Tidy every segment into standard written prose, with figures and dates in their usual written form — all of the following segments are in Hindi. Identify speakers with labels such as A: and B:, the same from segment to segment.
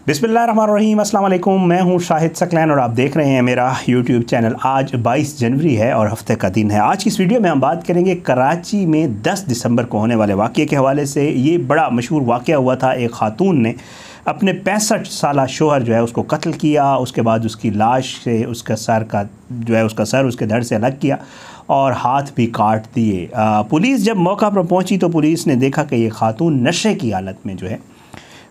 A: बिस्मिल्लाहिर्रहमानिर्रहीम, अस्सलाम वालेकुम। मैं हूं शाहिद सकलैन और आप देख रहे हैं मेरा यूट्यूब चैनल। आज 22 जनवरी है और हफ्ते का दिन है। आज की इस वीडियो में हम बात करेंगे कराची में 10 दिसंबर को होने वाले वाक़ये के हवाले से। ये बड़ा मशहूर वाक़या हुआ था। एक खातून ने अपने 65 साला शोहर जो है उसको कत्ल किया, उसके बाद उसकी लाश से उसका सर उसके धड़ से अलग किया और हाथ भी काट दिए। पुलिस जब मौका पर पहुंची तो पुलिस ने देखा कि ये खातून नशे की हालत में जो है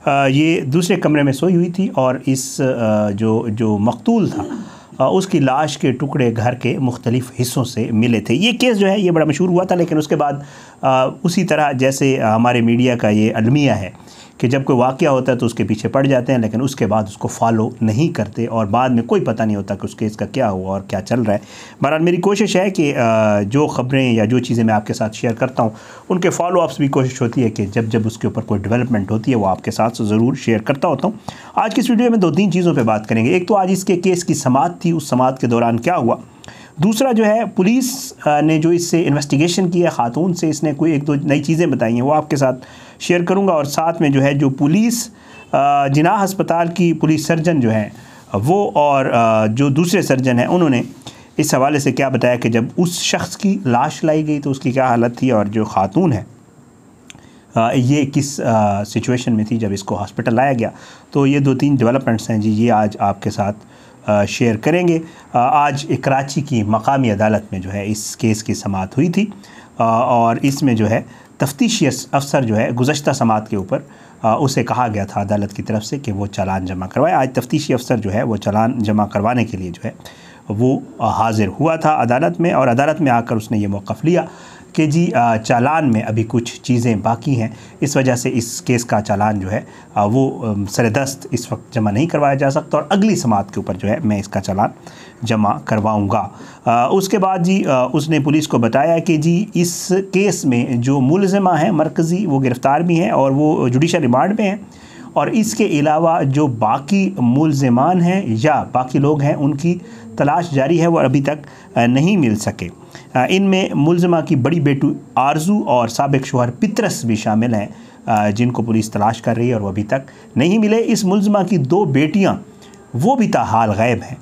A: ये दूसरे कमरे में सोई हुई थी और इस जो मकतूल था उसकी लाश के टुकड़े घर के मुख्तलिफ़ हिस्सों से मिले थे। ये केस जो है ये बड़ा मशहूर हुआ था, लेकिन उसके बाद उसी तरह जैसे हमारे मीडिया का ये अलमिया है कि जब कोई वाक़या होता है तो उसके पीछे पड़ जाते हैं, लेकिन उसके बाद उसको फॉलो नहीं करते और बाद में कोई पता नहीं होता कि उस केस का क्या हुआ और क्या चल रहा है। बहरहाल मेरी कोशिश है कि जो ख़बरें या जो चीज़ें मैं आपके साथ शेयर करता हूँ उनके फॉलो अप्स भी कोशिश होती है कि जब उसके ऊपर कोई डेवलपमेंट होती है वो आपके साथ ज़रूर शेयर करता होता हूँ। आज की इस वीडियो में 2-3 चीज़ों पर बात करेंगे। एक तो आज इसके केस की समाअत थी, उस समाअत के दौरान क्या हुआ। दूसरा जो है पुलिस ने जो इससे इन्वेस्टिगेशन किया खातून से, इसने कोई 1-2 नई चीज़ें बताई हैं वो आपके साथ शेयर करूंगा। और साथ में जो है जो पुलिस जिनाह अस्पताल की पुलिस सर्जन जो है वो और जो दूसरे सर्जन हैं उन्होंने इस हवाले से क्या बताया कि जब उस शख्स की लाश लाई गई तो उसकी क्या हालत थी और जो खातून है ये किस सिचुएशन में थी जब इसको हॉस्पिटल लाया गया। तो ये 2-3 डेवलपमेंट्स हैं जी, ये आज आपके साथ शेयर करेंगे। आज कराची की मकामी अदालत में जो है इस केस की समाअत हुई थी और इसमें जो है तफ्तीशी अफसर जो है गुज़श्ता समाअत के ऊपर उसे कहा गया था अदालत की तरफ से कि वो चालान जमा करवाए। आज तफ्तीशी अफसर जो है वो चालान जमा करवाने के लिए जो है वो हाज़िर हुआ था अदालत में और अदालत में आकर उसने ये मौक़िफ़ लिया कि जी चालान में अभी कुछ चीज़ें बाकी हैं, इस वजह से इस केस का चालान जो है वो सरदस्त इस वक्त जमा नहीं करवाया जा सकता और अगली समाअत के ऊपर जो है मैं इसका चालान जमा करवाऊंगा। उसके बाद जी उसने पुलिस को बताया कि जी इस केस में जो मुलज़िमा है मरकज़ी वो गिरफ़्तार भी हैं और वो जुडिशल रिमांड में हैं और इसके अलावा जो बाकी मुलज़िमान हैं या बाकी लोग हैं उनकी तलाश जारी है, वो अभी तक नहीं मिल सके। इनमें मुलज़िमा की बड़ी बेटी आरज़ू और साबिक़ शोहर पितरस भी शामिल हैं जिनको पुलिस तलाश कर रही है और वो अभी तक नहीं मिले। इस मुलज़िमा की 2 बेटियां वो भी ताहाल गायब हैं,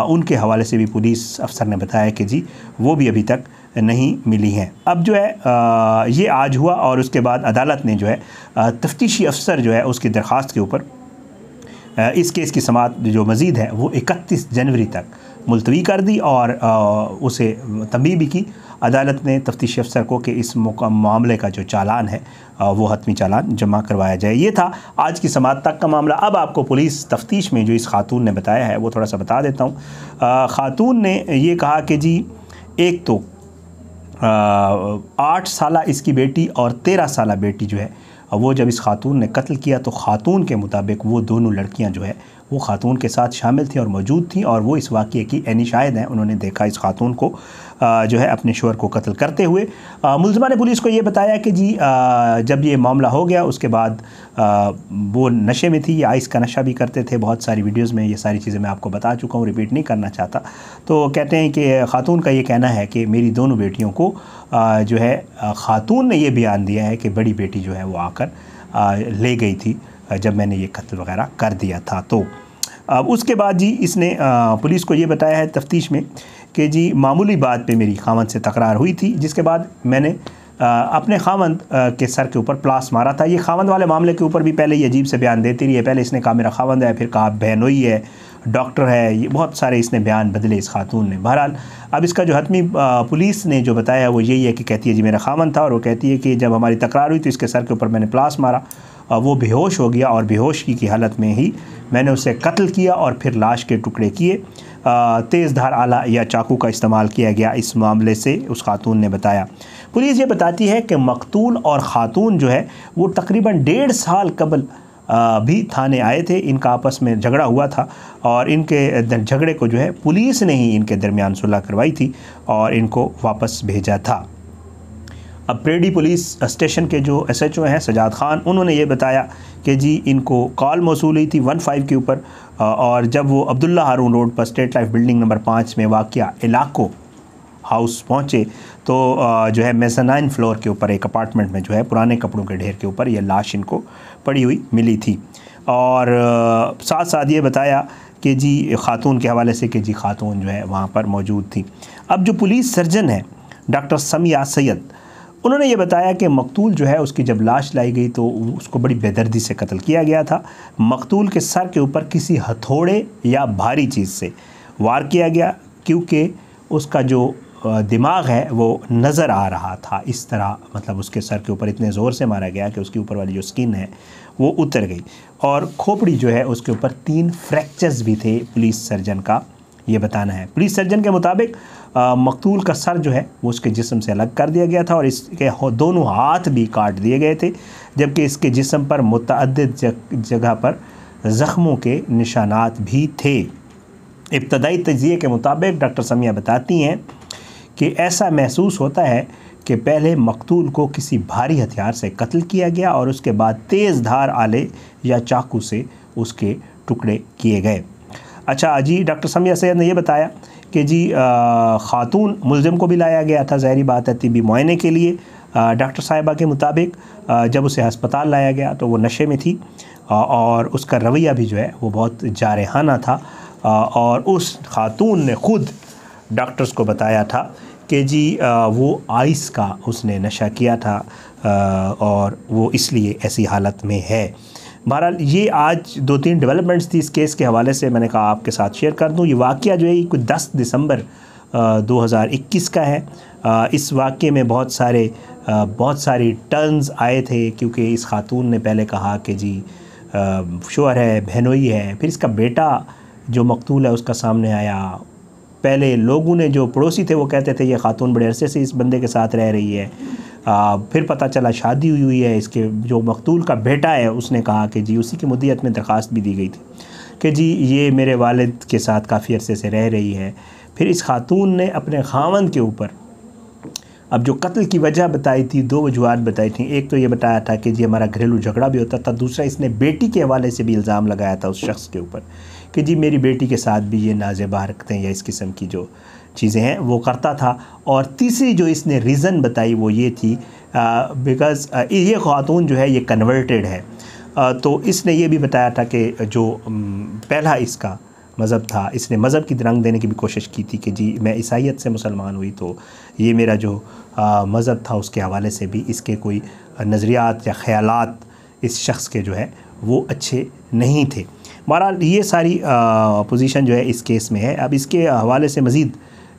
A: उनके हवाले से भी पुलिस अफसर ने बताया कि जी वो भी अभी तक नहीं मिली हैं। अब जो है ये आज हुआ और उसके बाद अदालत ने जो है तफ्तीशी अफसर जो है उसकी दरख्वास्त के ऊपर इस केस की समाअत जो मज़ीद है वो 31 जनवरी तक मुलतवी कर दी और उसे तंबीह भी की अदालत ने तफ्तीशी अफसर को कि इस मामले का जो चालान है वो हतमी चालान जमा करवाया जाए। ये था आज की समाअत तक का मामला। अब आपको पुलिस तफ्तीश में जो इस खातून ने बताया है वो थोड़ा सा बता देता हूँ। खातून ने ये कहा कि जी एक तो 8 साला इसकी बेटी और 13 साला बेटी जो है वो जब इस खातून ने कत्ल किया तो खातून के मुताबिक वो दोनों लड़कियां जो है वो खातून के साथ शामिल थी और मौजूद थी और वो इस वाक़ये की ऐनी शाहिद हैं। उन्होंने देखा इस खातून को जो है अपने शोहर को कत्ल करते हुए। मुलज़िमा ने पुलिस को ये बताया कि जी जब ये मामला हो गया उसके बाद वो नशे में थी, ये आइस का नशा भी करते थे। बहुत सारी वीडियोज़ में ये सारी चीज़ें मैं आपको बता चुका हूँ, रिपीट नहीं करना चाहता। तो कहते हैं कि खातून का ये कहना है कि मेरी दोनों बेटियों को जो है खातून ने ये बयान दिया है कि बड़ी बेटी जो है वो आकर ले गई थी जब मैंने ये कत्ल वगैरह कर दिया था। तो अब उसके बाद जी इसने पुलिस को ये बताया है तफ्तीश में कि जी मामूली बात पे मेरी खामद से तकरार हुई थी, जिसके बाद मैंने अपने खामद के सर के ऊपर प्लास मारा था। ये खामद वाले मामले के ऊपर भी पहले ये अजीब से बयान देती रही है। पहले इसने कहा मेरा खामद है, फिर कहा बहनोई है, डॉक्टर है, ये बहुत सारे इसने बयान बदले इस खातून ने। बहरहाल अब इसका जो हतमी पुलिस ने जो बताया वो यही है कि कहती है जी मेरा खामद था और वो कहती है कि जब हमारी तकरार हुई तो इसके सर के ऊपर मैंने प्लास मारा, वो बेहोश हो गया और बेहोशी की हालत में ही मैंने उसे कत्ल किया और फिर लाश के टुकड़े किए। तेज़ धार आला या चाकू का इस्तेमाल किया गया इस मामले से उस खातून ने बताया। पुलिस ये बताती है कि मकतूल और ख़ातून जो है वो तकरीबन 1.5 साल कबल भी थाने आए थे। इनका आपस में झगड़ा हुआ था और इनके झगड़े को जो है पुलिस ने ही इनके दरमियान सुलह करवाई थी और इनको वापस भेजा था। अब प्रेडी पुलिस स्टेशन के जो SHO हैं सजाद ख़ान, उन्होंने ये बताया कि जी इनको कॉल मौसूल हुई थी 15 के ऊपर और जब वो अब्दुल्ला हारून रोड पर स्टेट लाइफ बिल्डिंग नंबर 5 में वाक़या इलाको हाउस पहुँचे तो जो है मेज़ानाइन फ्लोर के ऊपर एक अपार्टमेंट में जो है पुराने कपड़ों के ढेर के ऊपर ये लाश इनको पड़ी हुई मिली थी। और साथ साथ ये बताया कि जी ख़ातून के हवाले से कि जी ख़ातून जो है वहाँ पर मौजूद थी। अब जो पुलिस सर्जन है डॉक्टर समिया सैयद, उन्होंने ये बताया कि मकतूल जो है उसकी जब लाश लाई गई तो उसको बड़ी बेदर्दी से कत्ल किया गया था। मकतूल के सर के ऊपर किसी हथौड़े या भारी चीज़ से वार किया गया, क्योंकि उसका जो दिमाग है वो नज़र आ रहा था। इस तरह मतलब उसके सर के ऊपर इतने ज़ोर से मारा गया कि उसके ऊपर वाली जो स्किन है वो उतर गई, और खोपड़ी जो है उसके ऊपर 3 फ्रैक्चर्स भी थे, पुलिस सर्जन का ये बताना है। पुलिस सर्जन के मुताबिक मकतूल का सर जो है वो उसके जिस्म से अलग कर दिया गया था और इसके दोनों हाथ भी काट दिए गए थे, जबकि इसके जिस्म पर मुतअद्दिद जगह पर ज़ख्मों के निशानात भी थे। इब्तदाई तज्ज़िये के मुताबिक डॉक्टर समिया बताती हैं कि ऐसा महसूस होता है कि पहले मकतूल को किसी भारी हथियार से कत्ल किया गया और उसके बाद तेज़ धार आले या चाकू से उसके टुकड़े किए गए। अच्छा जी, डॉक्टर समिया सैयद ने यह बताया कि जी ख़ातून मुलज़िम को भी लाया गया था, ज़ाहिरी बात है, तिब्बी मुआयने के लिए। डॉक्टर साहिबा के मुताबिक जब उसे हस्पताल लाया गया तो वो नशे में थी और उसका रवैया भी जो है वो बहुत जारहाना था, और उस ख़ातून ने ख़ुद डॉक्टर्स को बताया था कि जी वो आइस का उसने नशा किया था और वो इसलिए ऐसी हालत में है। बहरहाल ये आज 2-3 डेवलपमेंट्स थी इस केस के हवाले से, मैंने कहा आपके साथ शेयर कर दूं। ये वाक़या जो है ये 10 दिसंबर 2021 का है। इस वाक़े में बहुत सारी टर्न्स आए थे, क्योंकि इस ख़ातून ने पहले कहा कि जी शोहर है, बहनोई है, फिर इसका बेटा जो मकतूल है उसका सामने आया। पहले लोगों ने, जो पड़ोसी थे, वो कहते थे ये ख़ातून बड़े अरसे से इस बंदे के साथ रह रही है। फिर पता चला शादी हुई है। इसके जो मकतूल का बेटा है उसने कहा कि जी उसी की मुद्दत में दरख्वास्त भी दी गई थी कि जी ये मेरे वालिद के साथ काफ़ी अरसे से रह रही है। फिर इस ख़ातून ने अपने ख़ावंद के ऊपर अब जो कत्ल की वजह बताई थी, 2 वजूहात बताई थी। एक तो ये बताया था कि जी हमारा घरेलू झगड़ा भी होता था, दूसरा इसने बेटी के हवाले से भी इल्ज़ाम लगाया था उस शख्स के ऊपर कि जी मेरी बेटी के साथ भी ये नाज़ेबा हरकतें या इस किस्म की जो चीज़ें हैं वो करता था। और तीसरी जो इसने रीज़न बताई वो ये थी बिकॉज़ ये ख़ातून जो है ये कन्वर्टेड है। तो इसने ये भी बताया था कि जो पहला इसका मज़हब था, इसने मज़हब की रंग देने की भी कोशिश की थी कि जी मैं ईसाइयत से मुसलमान हुई तो ये मेरा जो मज़हब था उसके हवाले से भी इसके कोई नज़रियात या ख़यालात इस शख्स के जो है वो अच्छे नहीं थे। बहरहाल ये सारी पोजीशन जो है इस केस में है। अब इसके हवाले से मज़ीद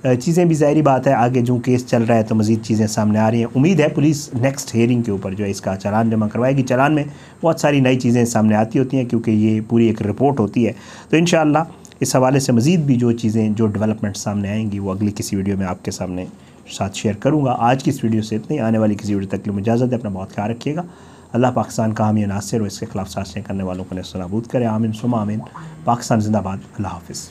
A: चीज़ें भी, ज़ाहिरी बात है, आगे जो केस चल रहा है तो मज़ीद चीज़ें सामने आ रही हैं। उम्मीद है पुलिस नेक्स्ट हियरिंग के ऊपर जो है इसका चालान जमा करवाएगी। चालान में बहुत सारी नई चीज़ें सामने आती होती हैं, क्योंकि ये पूरी एक रिपोर्ट होती है। तो इंशाअल्लाह इस हवाले से मज़ीद भी जो चीज़ें, जो डेवलपमेंट सामने आएंगी वो अगली किसी वीडियो में आपके सामने साथ शेयर करूँगा। आज की इस वीडियो से इतनी, आने वाली किसी वीडियो तक के लिए इजाज़त है। अपना बहुत ख्याल रखिएगा। अल्लाह पाकिस्तान का हामी नासिर और इसके खिलाफ साजिशें करने वालों को नेस्तनाबूद करे। आमीन सुमा आमीन। पाकिस्तान जिंदाबाद। अल्लाह हाफ़िज़।